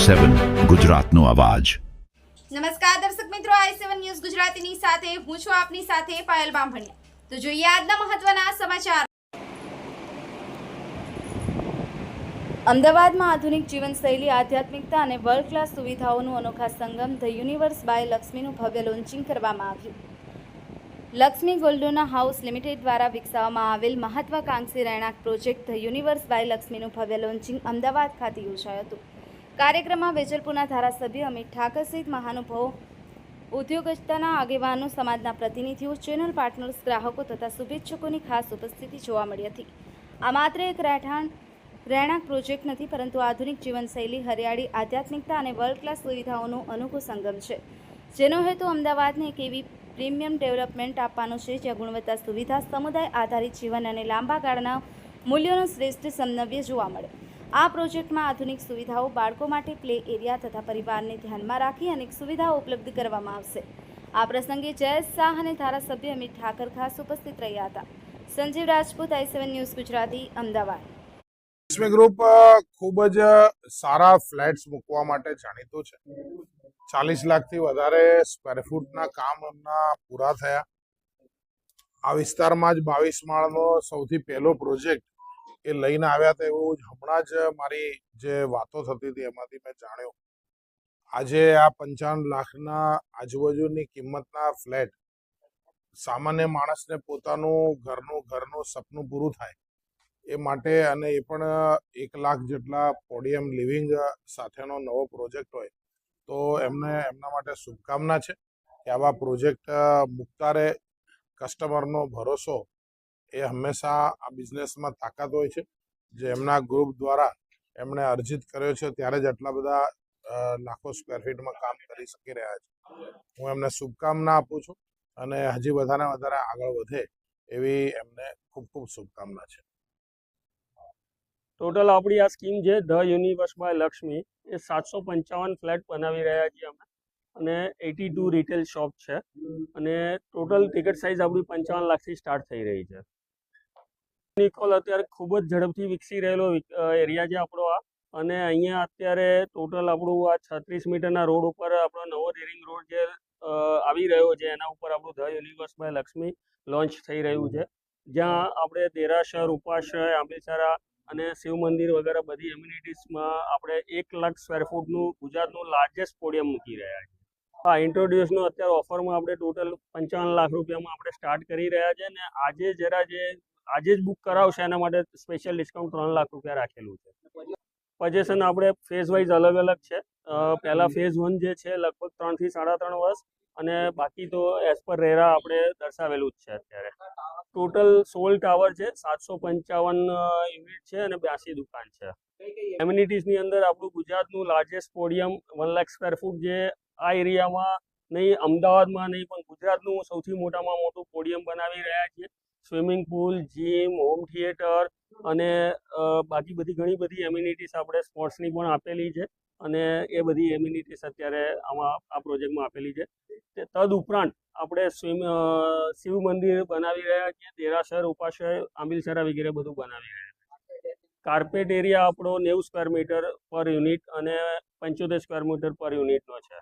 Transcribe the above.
i7 ગુજરાતનો અવાજ। નમસ્કાર દર્શક મિત્રો, i7 ન્યૂઝ ગુજરાતીની સાથે હું છું આપની સાથે પાયલ બામભણિયા। તો જોઈએ આજના મહત્વના સમાચાર। અમદાવાદમાં આધુનિક જીવનશૈલી, આધ્યાત્મિકતા અને વર્લ્ડ ક્લાસ સુવિધાઓનું અનોખા સંગમ ધ યુનિવર્સ બાય લક્ષ્મીનું ભવ્ય લોન્ચિંગ કરવામાં આવ્યું। લક્ષ્મી ગોલ્ડોના હાઉસ લિમિટેડ દ્વારા વિકસાવવામાં આવેલ મહત્વાકાંક્ષી રહેણાંક પ્રોજેક્ટ ધ યુનિવર્સ બાય લક્ષ્મીનું ભવ્ય લોન્ચિંગ અમદાવાદ ખાતે યોજાયું હતું। કાર્યક્રમમાં વેજલપુરના ધારાસભ્ય અમિત ઠાકર સહિત મહાનુભાવો, ઉદ્યોગજગતના આગેવાનો, સમાજના પ્રતિનિધિઓ, ચેનલ પાર્ટનર્સ, ગ્રાહકો તથા શુભેચ્છકોની ખાસ ઉપસ્થિતિ જોવા મળી હતી। આ માત્ર એક રહેણાંક પ્રોજેક્ટ નથી, પરંતુ આધુનિક જીવનશૈલી, હરિયાળી, આધ્યાત્મિકતા અને વર્લ્ડ ક્લાસ સુવિધાઓનો અનોખો સંગમ છે, જેનો હેતુ અમદાવાદને એક એવી પ્રીમિયમ ડેવલપમેન્ટ આપવાનો છે જ્યાં ગુણવત્તા, સુવિધા, સમુદાય આધારિત જીવન અને લાંબા ગાળાના મૂલ્યોનો શ્રેષ્ઠ સમન્વય જોવા મળે। આ પ્રોજેક્ટમાં આધુનિક સુવિધાઓ, બાળકો માટે પ્લે એરિયા તથા પરિવારને ધ્યાનમાં રાખી અનેક સુવિધાઓ ઉપલબ્ધ કરવામાં આવશે। આ પ્રસંગે જયેશ શાહ અને ધારાસભ્ય અમિત ઠાકર ખાસ ઉપસ્થિત રહ્યા હતા। Sanjeev Rajput, i7 news Gujarati, Ahmedabad. Lakshmi group ખૂબ જ સારા ફ્લેટ્સ મૂકવા માટે જાણીતું છે। 40 લાખથી વધારે સ્ક્વેર ફૂટના કામ એમના પૂરા થયા। આ વિસ્તારમાં જ 22 માળનો સૌથી પહેલો પ્રોજેક્ટ એ લઈને આવ્યા હતા, એવું હમણાં જ મારી જે વાતો થતી હતી એમાંથી મેં જાણ્યું। આજે આ 55 લાખના આજુબાજુની કિંમતના ફ્લેટ સામાન્ય માણસને પોતાનું ઘરનું સપનું પૂરું થાય એ માટે, અને એ પણ 1 લાખ જેટલા પોડિયમ લિવિંગ સાથેનો નવો પ્રોજેક્ટ હોય તો એમના માટે શુભકામના છે કે આવા પ્રોજેક્ટ મૂકતા રહે। કસ્ટમરનો ભરોસો એ હંમેશા આ બિઝનેસમાં તાકાત હોય છે, જે એમના ગ્રુપ દ્વારા એમણે અર્જિત કર્યો છે, ત્યારે જ આટલા બધા લાખો સ્ક્વેર ફીટમાં કામ કરી શકી રહ્યા છે। હું એમને શુભકામના આપું છું અને હજી વધારે આગળ વધે એવી એમને ખૂબ ખૂબ શુભકામના છે। ટોટલ આપણી આ સ્કીમ છે ધ યુનિવર્સ બાય લક્ષ્મી, એ 755 ફ્લેટ બનાવી રહ્યા છીએ અમે, અને 82 રિટેલ શોપ છે, અને ટોટલ ટિકિટ સાઇઝ આપણી 55 લાખથી સ્ટાર્ટ થઈ રહી છે। નિકોલ અત્યારે ખૂબ જ ઝડપથી વિકસી રહેલો એરિયા છે આપણો આ, અને અહીંયા અત્યારે ટોટલ આપણું આ 36 મીટરના રોડ ઉપર આપણો નવો રેરિંગ રોડ જે આવી રહ્યો છે, એના ઉપર આપણું the universe by Lakshmi launch થઈ રહ્યું છે, જ્યાં આપણે દેરાસર, ઉપાશ્રય, આંબેસરા અને શિવ મંદિર વગેરે બધી એમ્યુનિટીઝમાં આપણે 1 લાખ સ્ક્વેર ફૂટનું ગુજરાતનું લાર્જેસ્ટ પોડિયમ મૂકી રહ્યા છીએ। હા, ઇન્ટ્રોડ્યુસનું અત્યારે ઓફરમાં આપણે ટોટલ 55 લાખ રૂપિયામાં આપણે સ્ટાર્ટ કરી રહ્યા છે, અને આજે જ બુક કરાવશે એના માટે સ્પેશિયલ ડિસ્કાઉન્ટ 3 લાખ રૂપિયા રાખેલું છે। પજેશન આપણે ફેઝ વાઇઝ અલગ અલગ છે। પહેલા ફેઝ 1 જે છે લગભગ 3 થી 3.5 વર્ષ, અને બાકી તો એઝ પર રેરા આપણે દર્શાવેલું જ છે। અત્યારે ટોટલ 16 ટાવર છે, 755 યુનિટ છે અને 82 દુકાન છે। એમ્યુનિટીઝની અંદર આપણું ગુજરાતનું largest podium 1 lakh square foot, જે આ એરિયામાં નહીં, અમદાવાદમાં નહીં, પણ ગુજરાતનું સૌથી મોટામાં મોટું પોડિયમ બનાવી રહ્યા છીએ। Swimming pool, gym, home theatre અને બાકી બધી ઘણી બધી એમ્યુનિટીઝ આપણે સ્પોર્ટ્સની પણ આપેલી છે, અને એ બધી એમ્યુનિટીઝ અત્યારે આ પ્રોજેક્ટમાં આપેલી છે। તદ ઉપરાંત આપણે શિવ મંદિર બનાવી રહ્યા છીએ, દેરાસર, ઉપાશ્રય, આંબિલસરા વગેરે બધું બનાવી રહ્યા છીએ। કાર્પેટ એરિયા આપણો 90 સ્ક્વેર મીટર પર યુનિટ અને 75 સ્ક્વેર મીટર પર યુનિટનો છે।